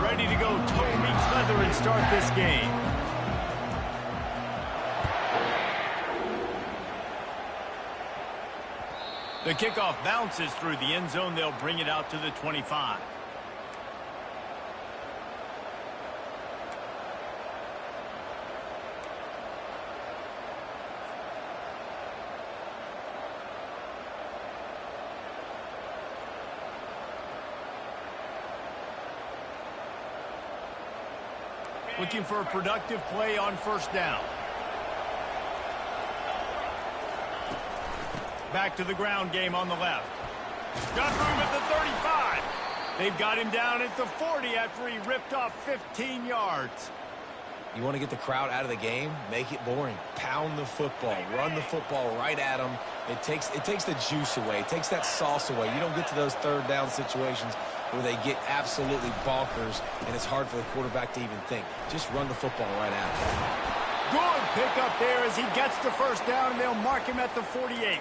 ready to go toe meets leather and start this game. The kickoff bounces through the end zone. They'll bring it out to the 25. Looking for a productive play on first down. Back to the ground game on the left. Got room at the 35. They've got him down at the 40 after he ripped off 15 yards. You want to get the crowd out of the game? Make it boring. Pound the football. Run the football right at them. It takes the juice away. It takes that sauce away. You don't get to those third down situations where they get absolutely bonkers, and it's hard for the quarterback to even think. Just run the football right at them. Good pickup there as he gets the first down, and they'll mark him at the 48.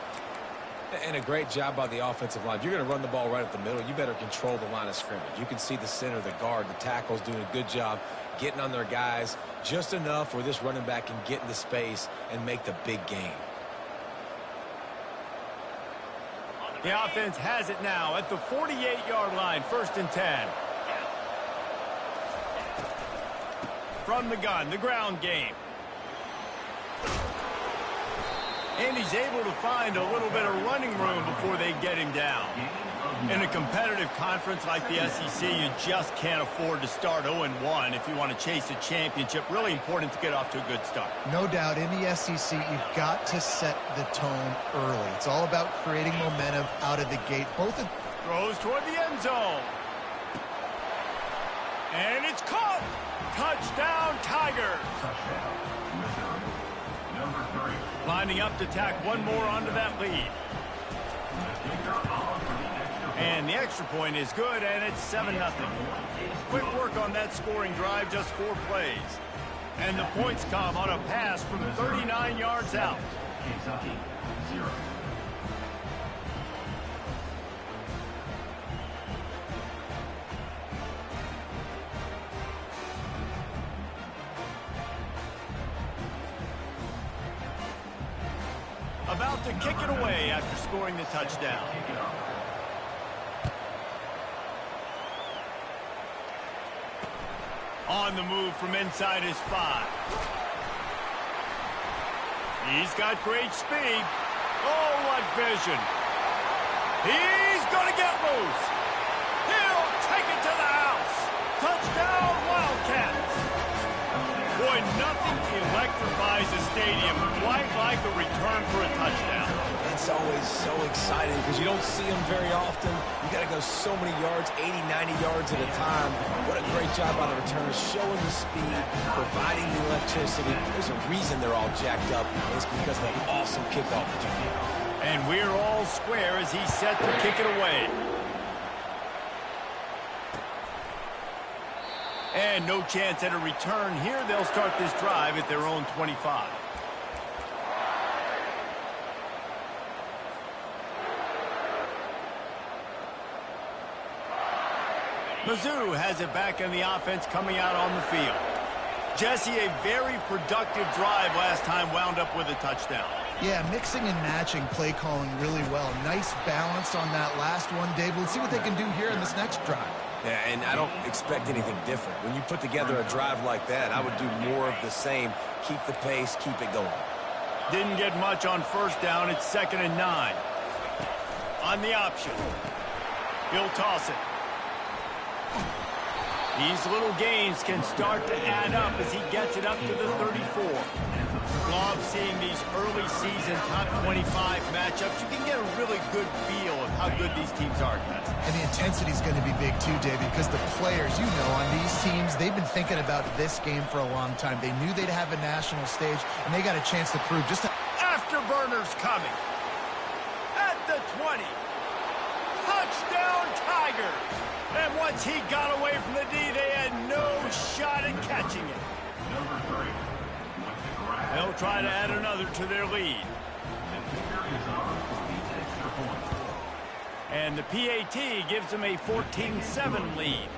And a great job by the offensive line. If you're going to run the ball right at the middle, you better control the line of scrimmage. You can see the center, the guard, the tackles doing a good job getting on their guys just enough where this running back can get into space and make the big game. The offense has it now at the 48-yard line, 1st and 10. From the gun, the ground game. And he's able to find a little bit of running room before they get him down. In a competitive conference like the SEC, you just can't afford to start 0-1 if you want to chase a championship. Really important to get off to a good start. No doubt, in the SEC, you've got to set the tone early. It's all about creating momentum out of the gate. Throws toward the end zone. And it's caught. Touchdown, Tigers. Lining up to tack one more onto that lead. And the extra point is good, and it's 7-0. Quick work on that scoring drive, just 4 plays. And the points come on a pass from 39 yards out. Kentucky, 0. About to kick it away after scoring the touchdown. On the move from inside his 5. He's got great speed. Oh, what vision. He's going to get loose. He'll take it to the house. Touchdown, Wildcats. Boy, nothing electrifies a stadium quite like a return for a touchdown. It's always so exciting because you don't see them very often. You got to go so many yards, 80, 90 yards at a time. What a great job by the returners, showing the speed, providing the electricity. There's a reason they're all jacked up. It's because of that awesome kickoff return. And we're all square as he's set to kick it away. And no chance at a return here. They'll start this drive at their own 25. Mizzou has it back in the offense coming out on the field. Jesse, a very productive drive last time, wound up with a touchdown. Yeah, mixing and matching play calling really well. Nice balance on that last one, Dave. Let's see what they can do here in this next drive. Yeah, and I don't expect anything different. When you put together a drive like that, I would do more of the same. Keep the pace, keep it going. Didn't get much on first down. It's 2nd and 9. On the option. He'll toss it. These little gains can start to add up as he gets it up to the 34. Love seeing these early season top 25 matchups. You can get a really good feel of how good these teams are, guys. And the intensity is going to be big too, David, because the players, you know, on these teams, they've been thinking about this game for a long time. They knew they'd have a national stage, and they got a chance to prove just how... Afterburners coming. At the 20. Touchdown, Tigers. And once he got away from the D, they had no shot at catching it. They'll try to add another to their lead. And the PAT gives them a 14-7 lead.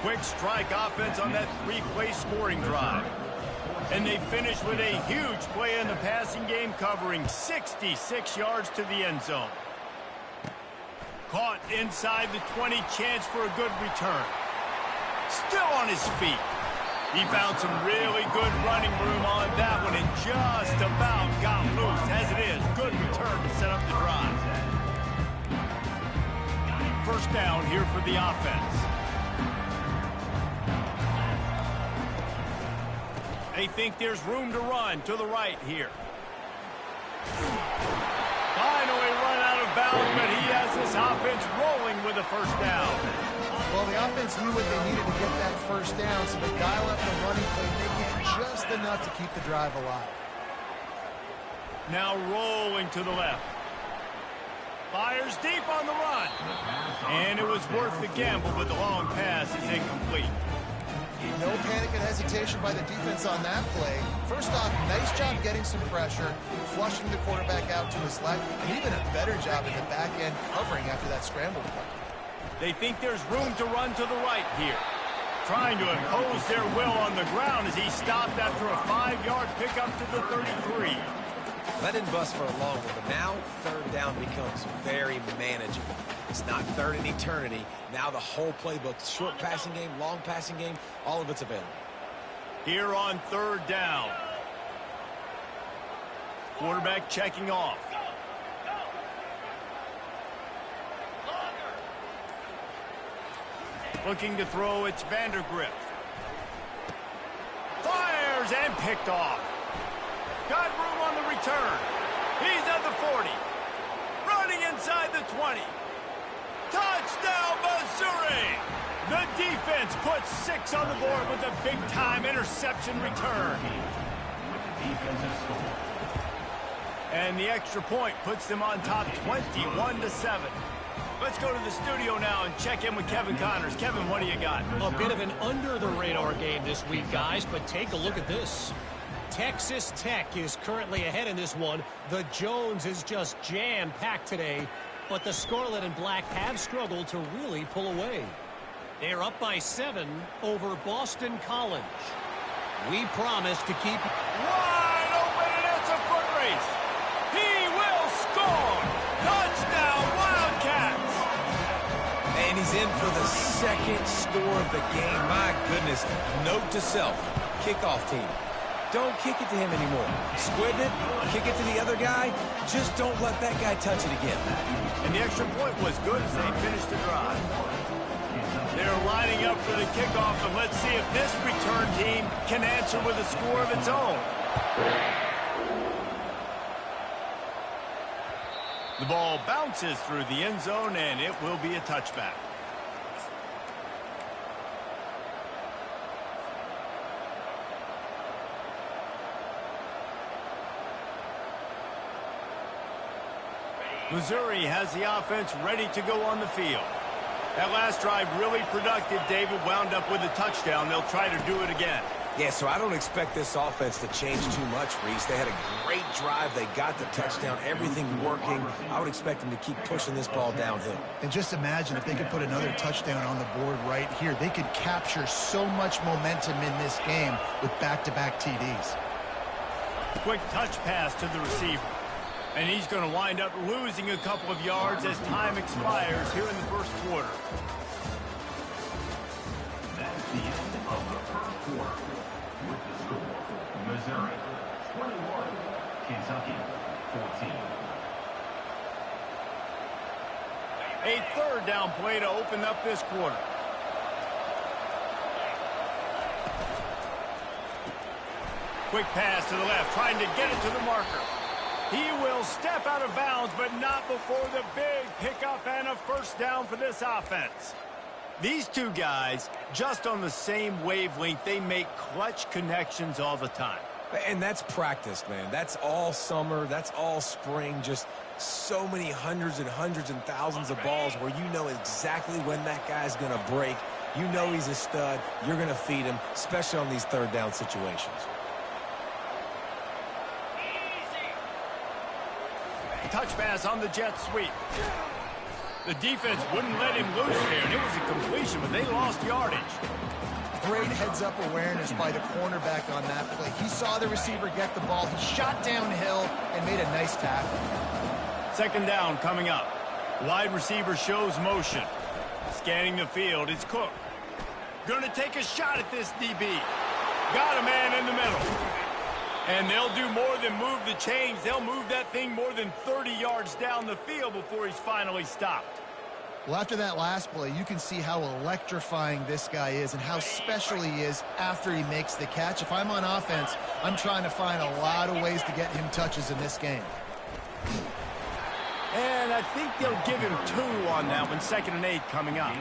Quick strike offense on that three-play scoring drive. And they finish with a huge play in the passing game, covering 66 yards to the end zone. Caught inside the 20, chance for a good return. Still on his feet. He found some really good running room on that one and just about got loose. As it is, good return to set up the drive. First down here for the offense. They think there's room to run to the right here. Finally run out of bounds, but he has this offense rolling with a first down. Well, the offense knew what they needed to get that first down, so they dial up the running play, making just enough to keep the drive alive. Now rolling to the left. Fires deep on the run. And it was worth the gamble, but the long pass is incomplete. No panic and hesitation by the defense on that play. First off, nice job getting some pressure, flushing the quarterback out to his left, and even a better job in the back end covering after that scramble play. They think there's room to run to the right here. Trying to impose their will on the ground as he stopped after a 5-yard pickup to the 33. Let him bust for a long one, but now third down becomes very manageable. It's not third in eternity. Now the whole playbook, short passing game, long passing game, all of it's available. Here on third down. Quarterback checking off. Looking to throw, it's Vandergrift. Fires and picked off. Got room on the return. He's at the 40. Running inside the 20. Touchdown, Missouri! The defense puts 6 on the board with a big-time interception return. And the extra point puts them on top 21-7. Let's go to the studio now and check in with Kevin Connors. Kevin, what do you got? A bit of an under-the-radar game this week, guys, but take a look at this. Texas Tech is currently ahead in this one. The Jones is just jam-packed today, but the Scarlet and Black have struggled to really pull away. They're up by 7 over Boston College. We promise to keep Wide open, and it's a foot race. He will score. Touchdown, Wildcats. And he's in for the second score of the game. My goodness. Note to self, kickoff team. Don't kick it to him anymore. Squib it, kick it to the other guy. Just don't let that guy touch it again. And the extra point was good as they finished the drive. They're lining up for the kickoff, and let's see if this return team can answer with a score of its own. The ball bounces through the end zone, and it will be a touchback. Missouri has the offense ready to go on the field. That last drive really productive. David wound up with a touchdown. They'll try to do it again. Yeah, so I don't expect this offense to change too much, Reese. They had a great drive. They got the touchdown. Everything working. I would expect them to keep pushing this ball downhill. And just imagine if they could put another touchdown on the board right here. They could capture so much momentum in this game with back-to-back TDs. Quick touch pass to the receiver. And he's going to wind up losing a couple of yards as time expires here in the first quarter. That's the end of the first quarter. With the score, Missouri 21, Kentucky 14. A third down play to open up this quarter. Quick pass to the left, trying to get it to the marker. He will step out of bounds, but not before the big pickup and a first down for this offense. These two guys, just on the same wavelength, they make clutch connections all the time. And that's practice, man. That's all summer. That's all spring. Just so many hundreds and thousands of balls where you know exactly when that guy's going to break. You know he's a stud. You're going to feed him, especially on these third down situations. Touch pass on the jet sweep. The defense wouldn't let him loose there, and it was a completion, but they lost yardage. Great heads-up awareness by the cornerback on that play. He saw the receiver get the ball. He shot downhill and made a nice tackle. Second down coming up. Wide receiver shows motion. Scanning the field, it's Cook. Gonna take a shot at this DB. Got a man in the middle. And they'll do more than move the chains. They'll move that thing more than 30 yards down the field before he's finally stopped. Well, after that last play, you can see how electrifying this guy is and how special he is after he makes the catch. If I'm on offense, I'm trying to find a lot of ways to get him touches in this game. And I think they'll give him 2 on that one. 2nd and 8 coming up.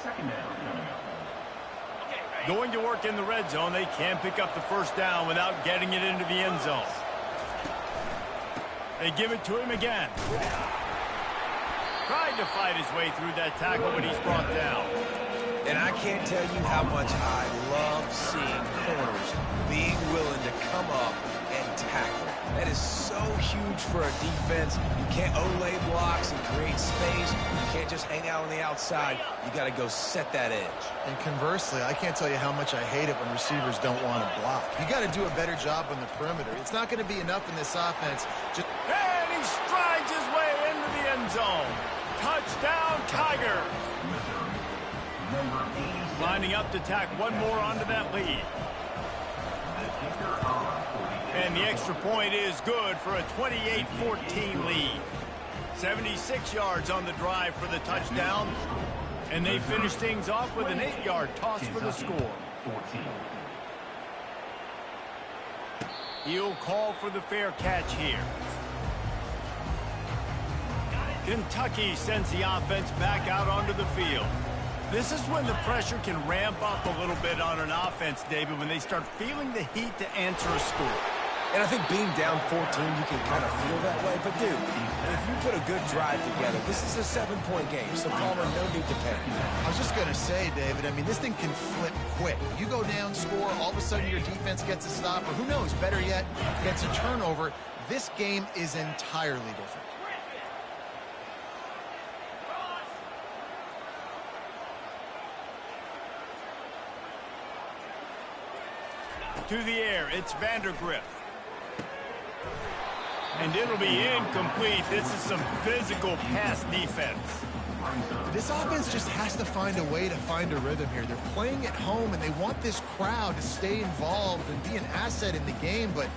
Second down coming up. Going to work in the red zone. They can't pick up the first down without getting it into the end zone. They give it to him again. Tried to fight his way through that tackle, but he's brought down. And I can't tell you how much I love seeing corners being willing to come up and tackle. That is so huge for a defense. You can't olay blocks and create space. You can't just hang out on the outside. You got to go set that edge. And conversely, I can't tell you how much I hate it when receivers don't want to block. You got to do a better job on the perimeter. It's not going to be enough in this offense. And he strides his way into the end zone. Touchdown, Tiger. Lining up to tack one more onto that lead. And the extra point is good for a 28-14 lead. 76 yards on the drive for the touchdown. And they finish things off with an 8-yard toss for the score. He'll call for the fair catch here. Kentucky sends the offense back out onto the field. This is when the pressure can ramp up a little bit on an offense, David, when they start feeling the heat to answer a score. And I think being down 14, you can kind of feel that way. But, dude, if you put a good drive together, this is a 7-point game. So, Palmer, no need to panic. I was just going to say, David, I mean, this thing can flip quick. You go down, score, all of a sudden your defense gets a stop, or who knows, better yet, gets a turnover. This game is entirely different. To the air, it's Vandergrift. And it'll be incomplete. This is some physical pass defense. This offense just has to find a way to find a rhythm here. They're playing at home, and they want this crowd to stay involved and be an asset in the game, but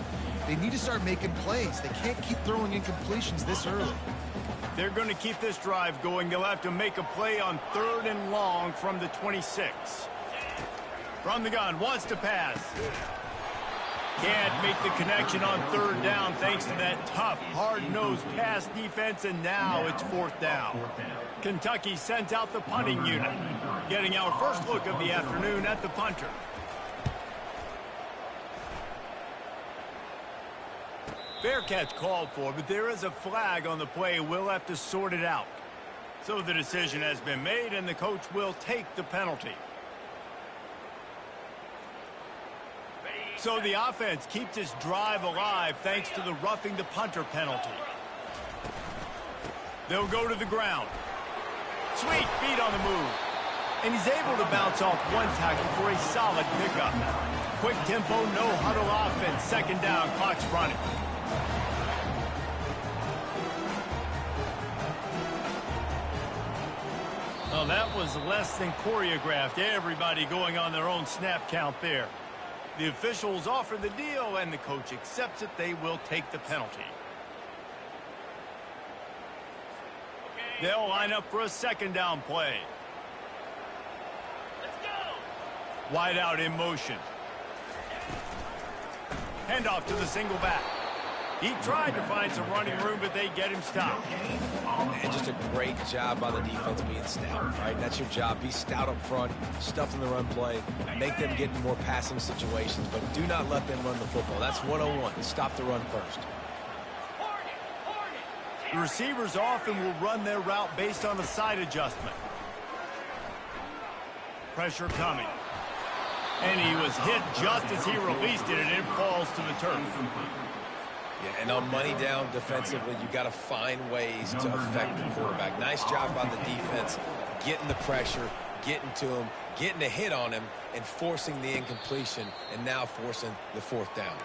they need to start making plays. They can't keep throwing incompletions this early. They're going to keep this drive going. They'll have to make a play on 3rd and long from the 26. From the gun, wants to pass. Can't make the connection on 3rd down thanks to that tough, hard-nosed pass defense, and now it's 4th down. Kentucky sends out the punting unit, getting our first look of the afternoon at the punter. Fair catch called for, but there is a flag on the play. We'll have to sort it out. So the decision has been made, and the coach will take the penalty. So the offense keeps its drive alive thanks to the roughing the punter penalty. They'll go to the ground. Sweet feet on the move. And he's able to bounce off one tackle for a solid pickup. Quick tempo, no huddle offense. 2nd down, clock's running. Well, that was less than choreographed. Everybody going on their own snap count there. The officials offer the deal, and the coach accepts it. They will take the penalty. They'll line up for a 2nd down play. Let's go. Wide out in motion. Handoff to the single back. He tried to find some running room, but they get him stopped. And just a great job by the defense being stout, right? That's your job. Be stout up front, stuff in the run play, make them get in more passing situations, but do not let them run the football. That's 101. Stop the run first. The receivers often will run their route based on a side adjustment. Pressure coming. And he was hit just as he released it, and it falls to the turf. Yeah, and on money down defensively, you got to find ways to affect the quarterback. Nice job by the defense, getting the pressure, getting to him, getting a hit on him, and forcing the incompletion, and now forcing the fourth down.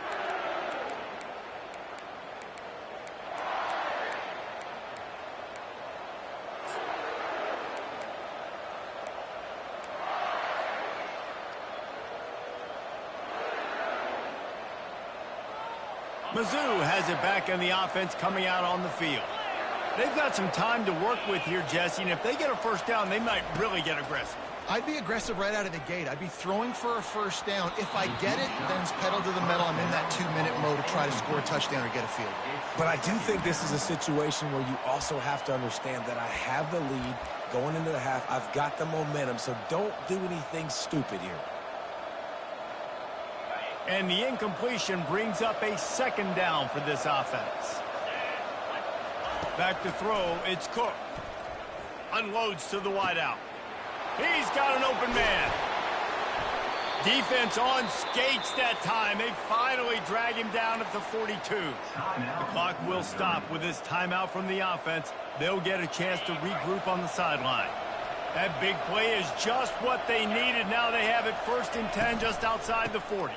Mizzou has it back in the offense coming out on the field. They've got some time to work with here, Jesse, and if they get a first down, they might really get aggressive. I'd be aggressive right out of the gate. I'd be throwing for a first down. If I get it, then it's pedal to the metal. I'm in that 2-minute mode to try to score a touchdown or get a field goal. But I do think this is a situation where you also have to understand that I have the lead going into the half. I've got the momentum, so don't do anything stupid here. And the incompletion brings up a second down for this offense. Back to throw, it's Cook. Unloads to the wideout. He's got an open man. Defense on skates that time. They finally drag him down at the 42. The clock will stop with this timeout from the offense. They'll get a chance to regroup on the sideline. That big play is just what they needed. Now they have it 1st and 10 just outside the 40.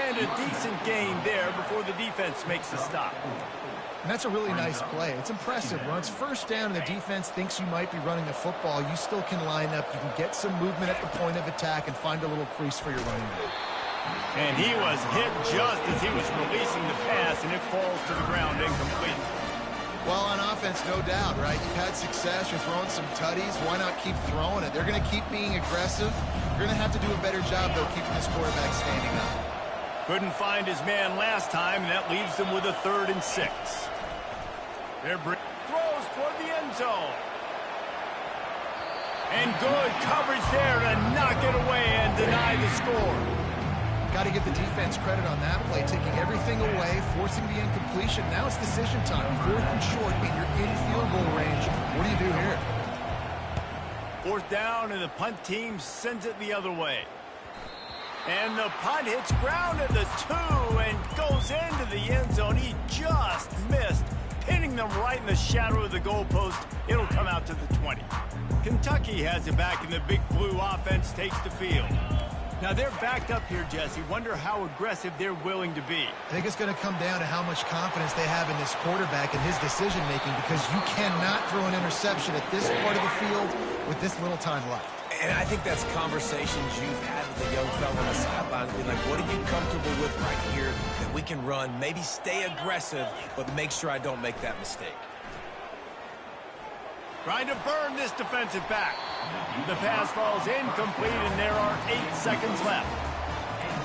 And a decent gain there before the defense makes a stop. And that's a really nice play. It's impressive. When it's first down and the defense thinks you might be running the football, you still can line up. You can get some movement at the point of attack and find a little crease for your running back. And he was hit just as he was releasing the pass, and it falls to the ground incomplete. Well, on offense, no doubt, right? You've had success. You're throwing some tutties. Why not keep throwing it? They're going to keep being aggressive. You're going to have to do a better job, though, keeping this quarterback standing up. Couldn't find his man last time, and that leaves them with a 3rd and 6. Throws toward the end zone. And good coverage there to knock it away and deny the score. Got to give the defense credit on that play, taking everything away, forcing the incompletion. Now it's decision time. 4th and short, and you're in field goal range. What do you do here? 4th down, and the punt team sends it the other way. And the punt hits ground at the 2 and goes into the end zone. He just missed, hitting them right in the shadow of the goalpost. It'll come out to the 20. Kentucky has it back, and the big blue offense takes the field. Now they're backed up here, Jesse. Wonder how aggressive they're willing to be. I think it's going to come down to how much confidence they have in this quarterback and his decision-making, because you cannot throw an interception at this part of the field with this little time left. And I think that's conversations you've had with the young fella on the sidelines. Be like, what are you comfortable with right here that we can run? Maybe stay aggressive, but make sure I don't make that mistake. Trying to burn this defensive back. The pass falls incomplete, and there are 8 seconds left.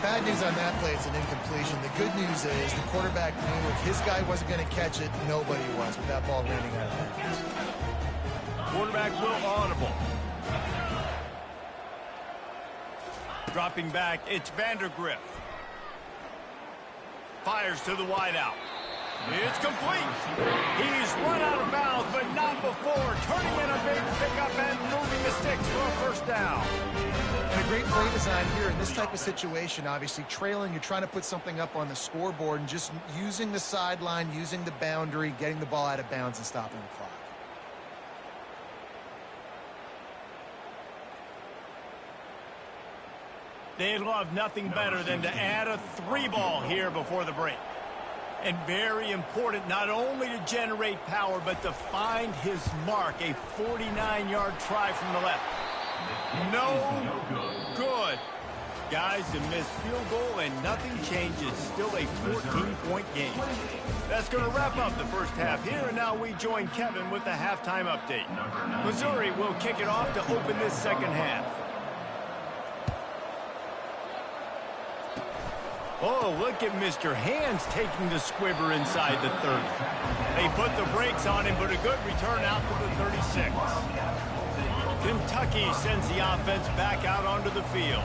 Bad news on that play, it's an incompletion. The good news is the quarterback knew if his guy wasn't going to catch it, nobody was with that ball landing out of bounds. Quarterback will audible. Dropping back, it's Vandergriff. Fires to the wideout. It's complete. He's run out of bounds, but not before. Turning in a big pickup and moving the sticks for a first down. And a great play design here in this type of situation. Obviously, trailing, you're trying to put something up on the scoreboard and just using the sideline, using the boundary, getting the ball out of bounds and stopping the clock. They'd love nothing better than to add a 3-ball here before the break. And very important, not only to generate power, but to find his mark. A 49-yard try from the left. No good. Guys, a missed field goal, and nothing changes. Still a 14-point game. That's going to wrap up the first half here, and now we join Kevin with the halftime update. Missouri will kick it off to open this second half. Oh, look at Mr. Hands taking the squibber inside the 30. They put the brakes on him, but a good return out to the 36. Kentucky sends the offense back out onto the field.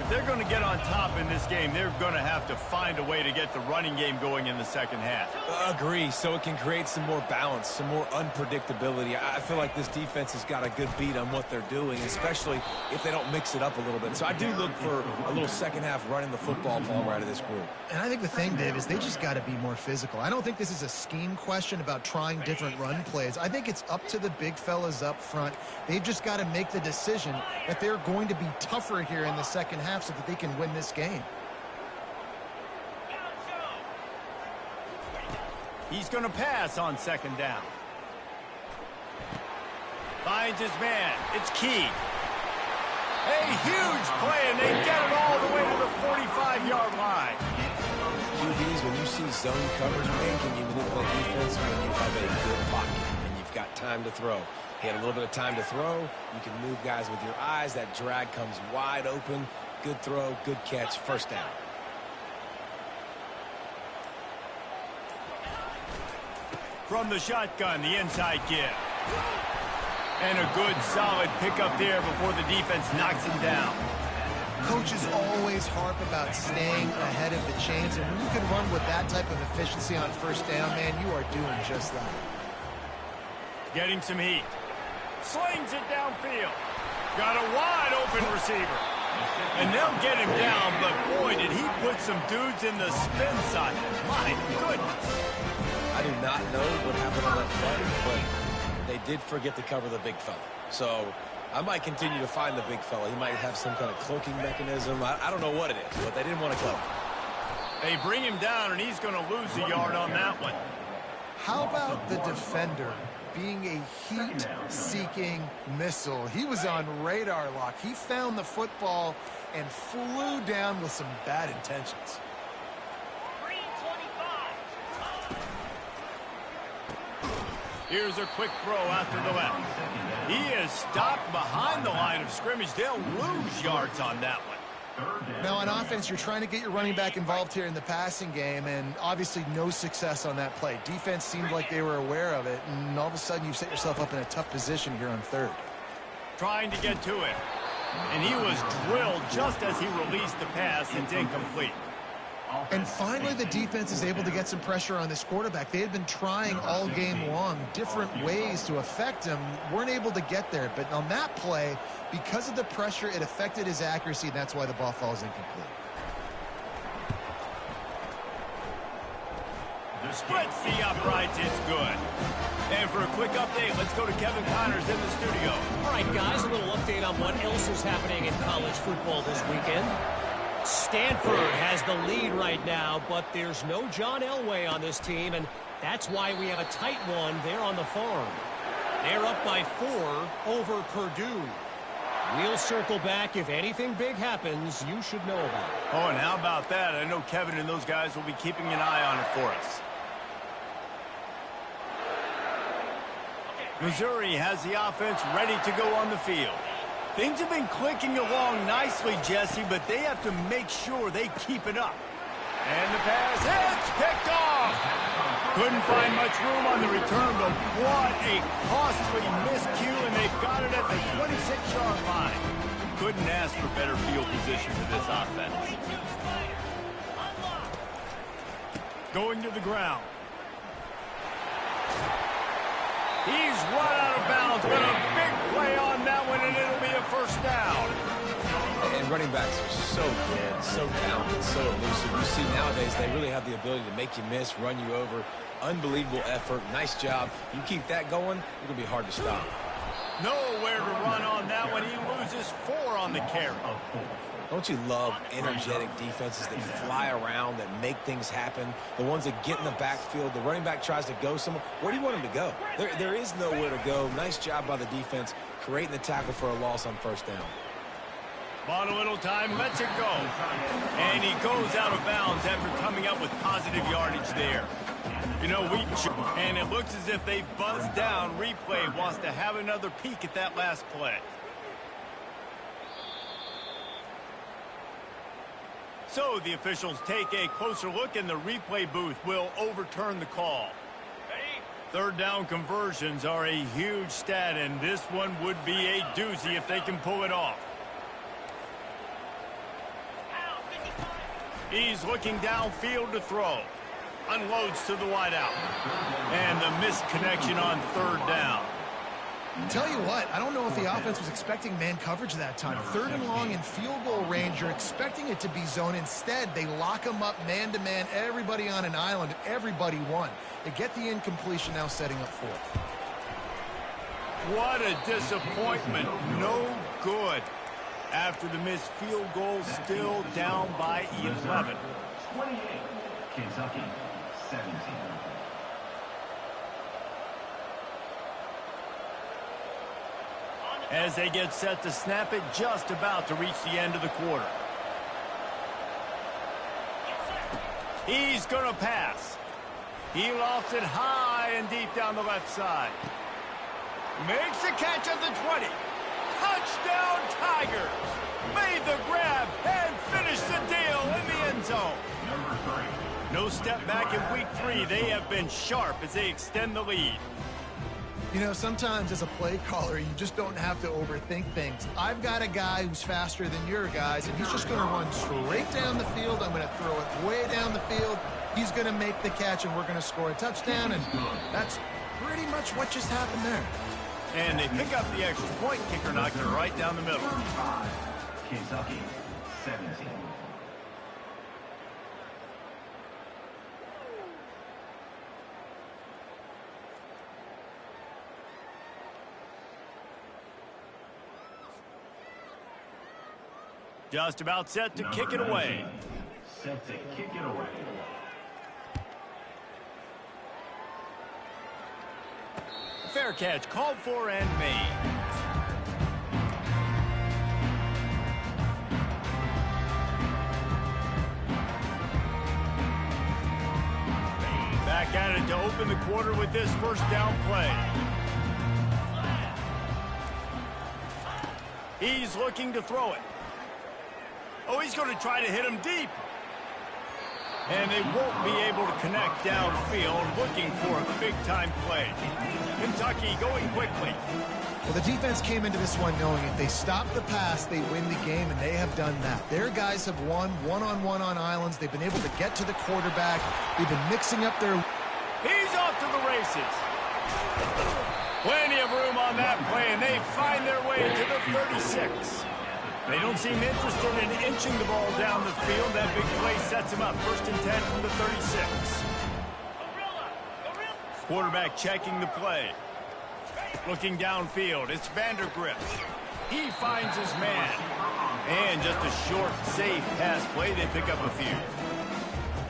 If they're going to get on top in this game, they're going to have to find a way to get the running game going in the second half. Agree, so it can create some more balance, some more unpredictability. I feel like this defense has got a good beat on what they're doing, especially if they don't mix it up a little bit. So I do look for a little second half running the football ball right of this group. And I think the thing, Dave, is they just got to be more physical. I don't think this is a scheme question about trying different run plays. I think it's up to the big fellas up front. They've just got to make the decision that they're going to be tougher here in the second half so that they can win this game. He's going to pass on second down. Finds his man. It's Key. A huge play, and they get it all the way to the 45-yard line. QBs, when you see zone coverage, man, can you manipulate defense when you have a good pocket and you've got time to throw? He had a little bit of time to throw. You can move guys with your eyes. That drag comes wide open. Good throw, good catch, first down. From the shotgun, the inside give. And a good, solid pickup there before the defense knocks him down. Coaches always harp about staying ahead of the chains, and when you can run with that type of efficiency on first down, man, you are doing just that. Getting some heat. Slings it downfield. Got a wide open receiver. And they'll get him down, but boy, did he put some dudes in the spin side. My goodness. I do not know what happened on that play, but they did forget to cover the big fella. So I might continue to find the big fella. He might have some kind of cloaking mechanism. I don't know what it is, but they didn't want to cloak. They bring him down, and he's going to lose a yard on that one. How about the defender being a heat-seeking missile? He was on radar lock. He found the football and flew down with some bad intentions. Here's a quick throw out to the left. He is stopped behind the line of scrimmage. They'll lose yards on that one. Now, on offense, you're trying to get your running back involved here in the passing game, and obviously no success on that play. Defense seemed like they were aware of it, and all of a sudden you've set yourself up in a tough position here on third. Trying to get to it. And he was drilled just as he released the pass. It's incomplete. And finally, the defense is able to get some pressure on this quarterback. They had been trying all game long different ways to affect him, weren't able to get there. But on that play, because of the pressure, it affected his accuracy, and that's why the ball falls incomplete. Splits the uprights. It's good. And for a quick update, let's go to Kevin Connors in the studio. All right, guys, a little update on what else is happening in college football this weekend. Stanford has the lead right now, but there's no John Elway on this team, and that's why we have a tight one there on the farm. They're up by 4 over Purdue. We'll circle back. If anything big happens, you should know about it. Oh, and how about that? I know Kevin and those guys will be keeping an eye on it for us. Missouri has the offense ready to go on the field. Things have been clicking along nicely, Jesse, but they have to make sure they keep it up. And the pass, it's picked off. Couldn't find much room on the return, but what a costly miscue, and they've got it at the 26-yard line. Couldn't ask for better field position for this offense. Going to the ground. He's run out of bounds, but a big play on that one, and it'll be a first down. And running backs are so good, so talented, so elusive. You see nowadays they really have the ability to make you miss, run you over. Unbelievable effort. Nice job. You keep that going, it'll be hard to stop. Nowhere to run on that one. He loses 4 on the carry. Don't you love energetic defenses that fly around, that make things happen? The ones that get in the backfield. The running back tries to go somewhere. Where do you want him to go? There is nowhere to go. Nice job by the defense, creating the tackle for a loss on first down. Bought a little time, lets it go. And he goes out of bounds after coming up with positive yardage there. You know, and it looks as if they buzzed down. Replay wants to have another peek at that last play. So the officials take a closer look, and the replay booth will overturn the call. Third down conversions are a huge stat, and this one would be a doozy if they can pull it off. He's looking downfield to throw. Unloads to the wideout. And the missed connection on third down. Tell you what, I don't know if the offense was expecting man coverage that time. Third and long in field goal range, you're expecting it to be zone. Instead, they lock them up man-to-man, everybody on an island, everybody won. They get the incompletion, now setting up fourth. What a disappointment. No good. After the missed field goal, still down by 11. 28, Kentucky, 17. As they get set to snap it, just about to reach the end of the quarter. He's going to pass. He lofts it high and deep down the left side. Makes the catch at the 20. Touchdown Tigers. Made the grab and finished the deal in the end zone. Number 3. No step back in week 3. They have been sharp as they extend the lead. You know, sometimes as a play caller, you just don't have to overthink things. I've got a guy who's faster than your guys, and he's just going to run straight down the field. I'm going to throw it way down the field. He's going to make the catch, and we're going to score a touchdown, and that's pretty much what just happened there. And they pick up the extra point. Kicker knocked it right down the middle. 35, Kentucky, 17. Just about set to kick it away. Set to kick it away. Fair catch called for and made. Back at it to open the quarter with this first down play. He's looking to throw it. Oh, he's going to try to hit him deep. And they won't be able to connect downfield, looking for a big-time play. Kentucky going quickly. Well, the defense came into this one knowing if they stop the pass, they win the game, and they have done that. Their guys have won one-on-one on islands. They've been able to get to the quarterback. They've been mixing up their... He's off to the races. Plenty of room on that play, and they find their way to the 36. They don't seem interested in inching the ball down the field. That big play sets him up. 1st and 10 from the 36. Quarterback checking the play. Looking downfield. It's Vandergrift. He finds his man. And just a short, safe pass play. They pick up a few.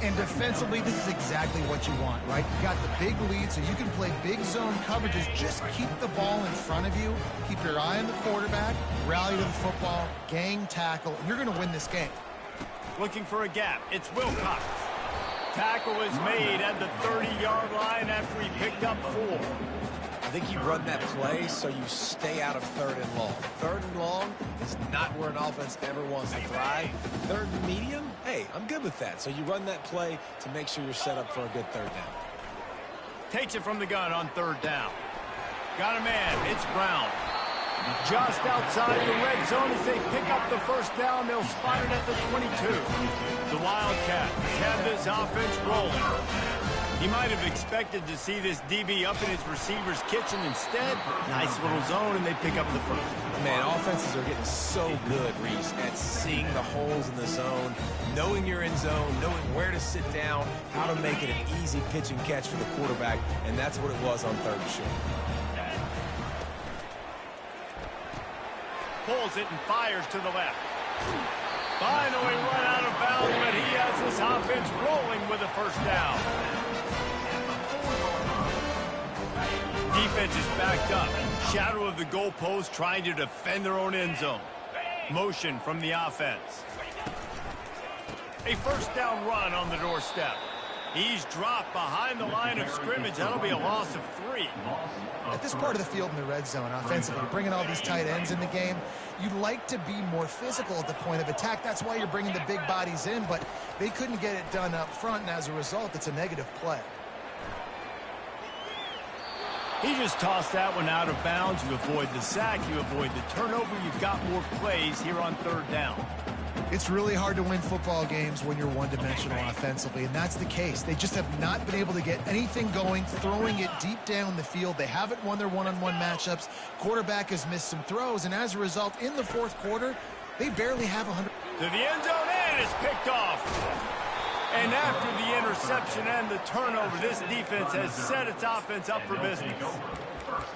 And defensively, this is exactly what you want, right? You got the big lead, so you can play big zone coverages. Just keep the ball in front of you. Keep your eye on the quarterback. Rally to the football. Gang tackle. And you're going to win this game. Looking for a gap. It's Wilcox. Tackle is made at the 30-yard line after he picked up 4. I think you run that play so you stay out of 3rd and long. 3rd and long is not where an offense ever wants to thrive. 3rd and medium, hey, I'm good with that. So you run that play to make sure you're set up for a good 3rd down. Takes it from the gun on 3rd down. Got a man. It's Brown. Just outside the red zone as they pick up the 1st down. They'll spot it at the 22. The Wildcats have this offense rolling. He might have expected to see this DB up in his receiver's kitchen. Instead, nice little zone, and they pick up the 1st. Man, offenses are getting so good, Reese, at seeing the holes in the zone, knowing you're in zone, knowing where to sit down, how to make it an easy pitch and catch for the quarterback, and that's what it was on 3rd and short. Pulls it and fires to the left. Finally run out of bounds, but he has this offense rolling with a 1st down. Defense is backed up. Shadow of the goalpost trying to defend their own end zone. Motion from the offense. A 1st down run on the doorstep. He's dropped behind the line of scrimmage. That'll be a loss of 3. At this part of the field in the red zone, offensively, bringing all these tight ends in the game, you'd like to be more physical at the point of attack. That's why you're bringing the big bodies in, but they couldn't get it done up front, and as a result, it's a negative play. He just tossed that one out of bounds. You avoid the sack, you avoid the turnover. You've got more plays here on third down. It's really hard to win football games when you're one-dimensional offensively, and that's the case. They just have not been able to get anything going, throwing it deep down the field. They haven't won their one-on-one matchups. Quarterback has missed some throws, and as a result, in the fourth quarter, they barely have 100. To the end zone, and it's picked off. And after the interception and the turnover, this defense has set its offense up for business.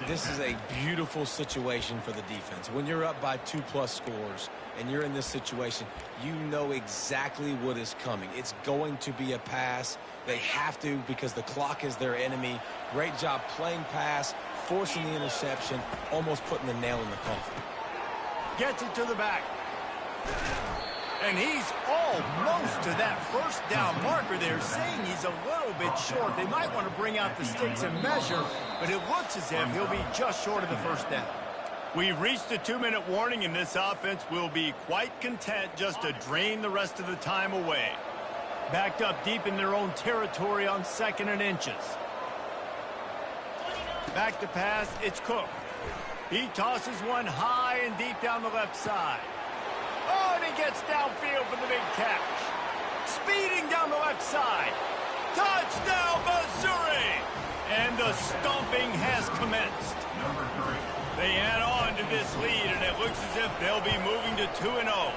This is a beautiful situation for the defense. When you're up by 2+ scores and you're in this situation, you know exactly what is coming. It's going to be a pass. They have to because the clock is their enemy. Great job playing pass, forcing the interception, almost putting the nail in the coffin. Gets it to the back. And he's almost to that first down marker there, saying he's a little bit short. They might want to bring out the sticks and measure, but it looks as if he'll be just short of the first down. We've reached a 2-minute warning, and this offense will be quite content just to drain the rest of the time away. Backed up deep in their own territory on 2nd and inches. Back to pass, it's Cook. He tosses one high and deep down the left side. Oh, and he gets downfield for the big catch. Speeding down the left side. Touchdown, Missouri! And the stomping has commenced. They add on to this lead, and it looks as if they'll be moving to 2-0.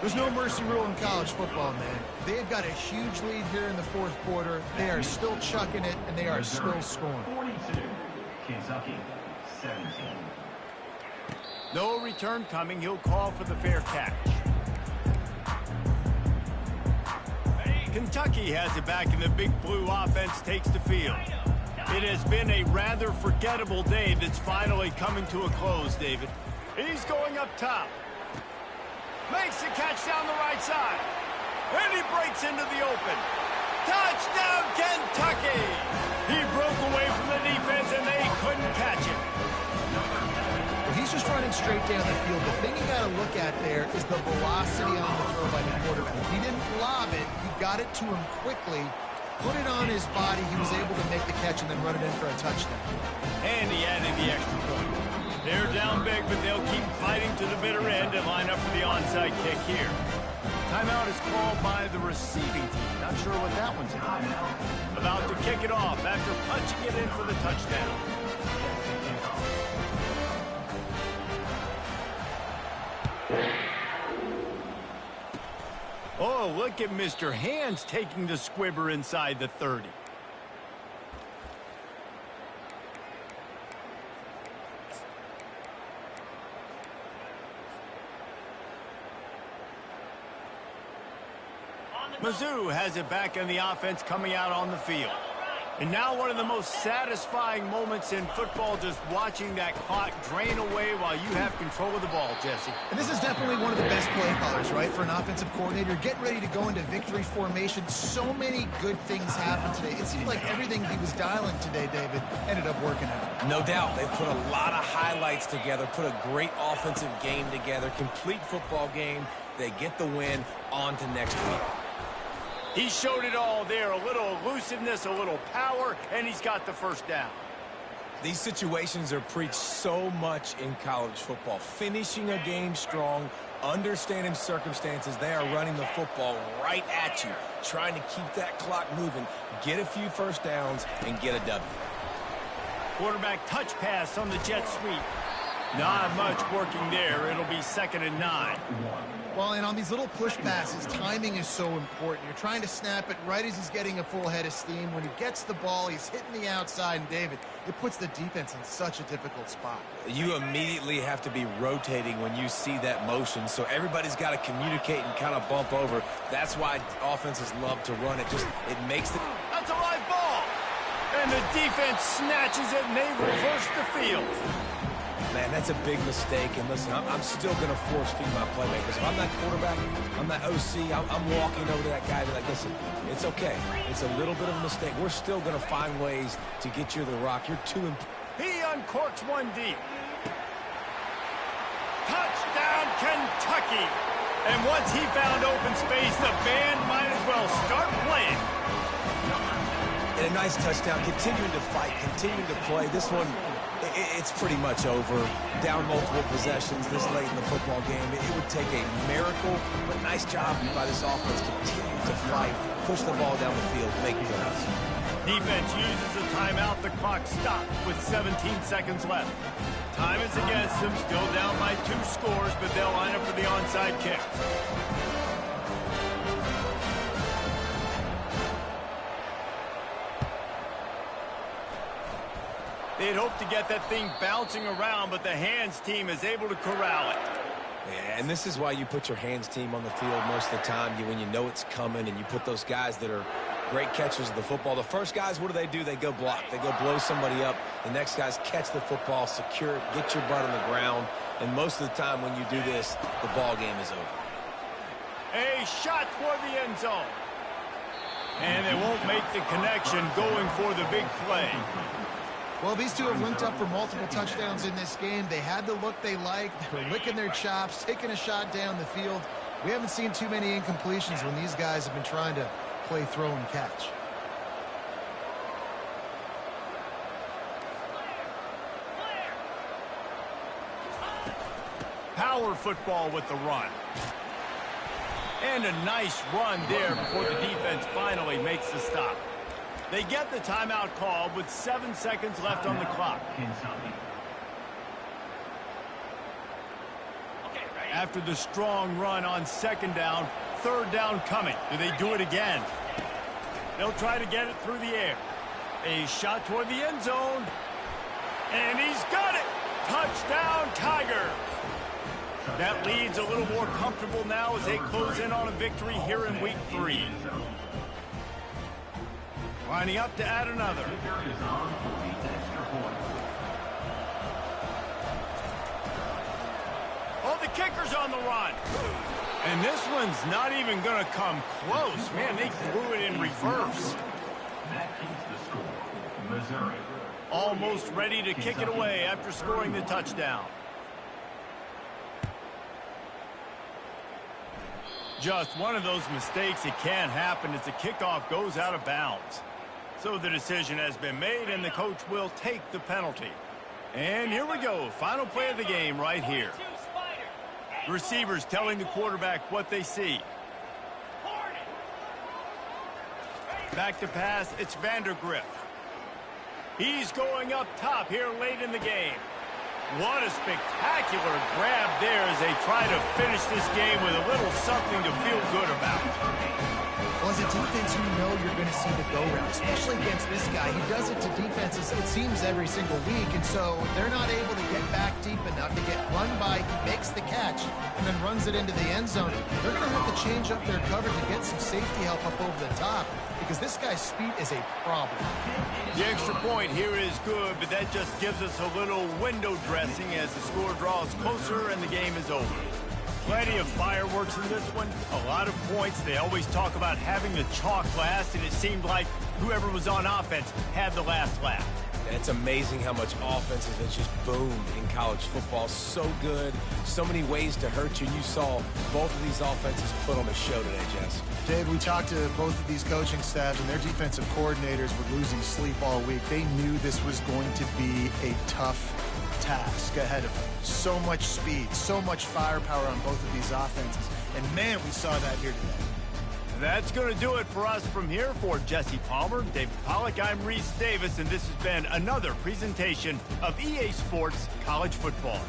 There's no mercy rule in college football, man. They've got a huge lead here in the fourth quarter. They are still chucking it, and they are still scoring. 42, Kentucky, 17. No return coming. He'll call for the fair catch. Kentucky has it back, and the Big Blue offense takes the field. It has been a rather forgettable day that's finally coming to a close, David. He's going up top. Makes the catch down the right side. And he breaks into the open. Touchdown, Kentucky! He broke away from the defense, and they couldn't catch him. He's just running straight down the field. The thing you got to look at there is the velocity on the throw by the quarterback. He didn't lob it. He got it to him quickly, put it on his body. He was able to make the catch and then run it in for a touchdown. And he added the extra point. They're down big, but they'll keep fighting to the bitter end and line up for the onside kick here. Timeout is called by the receiving team. Not sure what that one's about. About to kick it off after punching it in for the touchdown. Oh, look at Mr. Hands taking the squibber inside the 30. Mizzou has it back in the offense coming out on the field. And now one of the most satisfying moments in football, just watching that clock drain away while you have control of the ball, Jesse. And this is definitely one of the best play callers, right, for an offensive coordinator. Getting ready to go into victory formation. So many good things happened today. It seemed like everything he was dialing today, David, ended up working out. No doubt. They put a lot of highlights together, put a great offensive game together, complete football game. They get the win. On to next week. He showed it all there, a little elusiveness, a little power, and he's got the first down. These situations are preached so much in college football. Finishing a game strong, understanding circumstances. They are running the football right at you, trying to keep that clock moving, get a few first downs, and get a W. Quarterback touch pass on the jet sweep. Not much working there. It'll be 2nd and 9. Well, and on these little push passes, timing is so important. You're trying to snap it right as he's getting a full head of steam. When he gets the ball, he's hitting the outside. And, David, it puts the defense in such a difficult spot. You immediately have to be rotating when you see that motion, so everybody's got to communicate and kind of bump over. That's why offenses love to run it. It makes the... That's a live ball! And the defense snatches it, and they reverse the field. Man, that's a big mistake. And listen, I'm still going to force feed my playmakers. If I'm that quarterback, I'm that OC, I'm walking over to that guy and be like, listen, it's okay. It's a little bit of a mistake. We're still going to find ways to get you the rock. You're too important. He uncorks one deep. Touchdown, Kentucky. And once he found open space, the band might as well start playing. And a Nice touchdown, continuing to fight, continuing to play. This one, it's pretty much over. Down multiple possessions this late in the football game. It would take a miracle, but nice job by this offense. Continue to fight, push the ball down the field, make plays. Defense uses a timeout. The clock stops with 17 seconds left. Time is against them. Still down by 2 scores, but they'll line up for the onside kick. They'd hoped to get that thing bouncing around, but the hands team is able to corral it. Yeah, and this is why you put your hands team on the field most of the time. When you know it's coming, and you put those guys that are great catchers of the football. The first guys, what do? They go block. They go blow somebody up. The next guys catch the football, secure it, get your butt on the ground. And most of the time when you do this, the ball game is over. A shot toward the end zone. And they won't make the connection going for the big play. Well, these two have linked up for multiple touchdowns in this game. They had the look they liked. They were licking their chops, taking a shot down the field. We haven't seen too many incompletions when these guys have been trying to play throw and catch. Power football with the run. And a nice run there before the defense finally makes the stop. They get the timeout called with 7 seconds left on the clock. After the strong run on second down, third down coming. Do they do it again? They'll try to get it through the air. A shot toward the end zone. And he's got it! Touchdown, Tigers! That lead's a little more comfortable now as they close in on a victory here in week 3. Lining up to add another. Oh, the kicker's on the run. And this one's not even going to come close. Man, they threw it in reverse. That keeps the score. Missouri. Almost ready to kick it away after scoring the touchdown. Just one of those mistakes that can happen as the kickoff goes out of bounds. So the decision has been made, and the coach will take the penalty. And here we go. Final play of the game right here. Receivers telling the quarterback what they see. Back to pass, it's Vandergriff. He's going up top here late in the game. What a spectacular grab there as they try to finish this game with a little something to feel good about. Well, as a defense, you know you're going to see the go-route, especially against this guy. He does it to defenses, it seems, every single week, and so they're not able to get back deep enough to get run by. He makes the catch and then runs it into the end zone. They're going to have to change up their cover to get some safety help up over the top because this guy's speed is a problem. The extra point here is good, but that just gives us a little window dressing as the score draws closer and the game is over. Plenty of fireworks in this one, a lot of points. They always talk about having the chalk last, and it seemed like whoever was on offense had the last laugh. It's amazing how much offense has just boomed in college football. So good, so many ways to hurt you. And you saw both of these offenses put on a show today, Jess. Dave, we talked to both of these coaching staffs, and their defensive coordinators were losing sleep all week. They knew this was going to be a tough task ahead of them. So much speed, so much firepower on both of these offenses. And, man, we saw that here today. That's going to do it for us from here. For Jesse Palmer, David Pollack, I'm Reese Davis, and this has been another presentation of EA Sports College Football.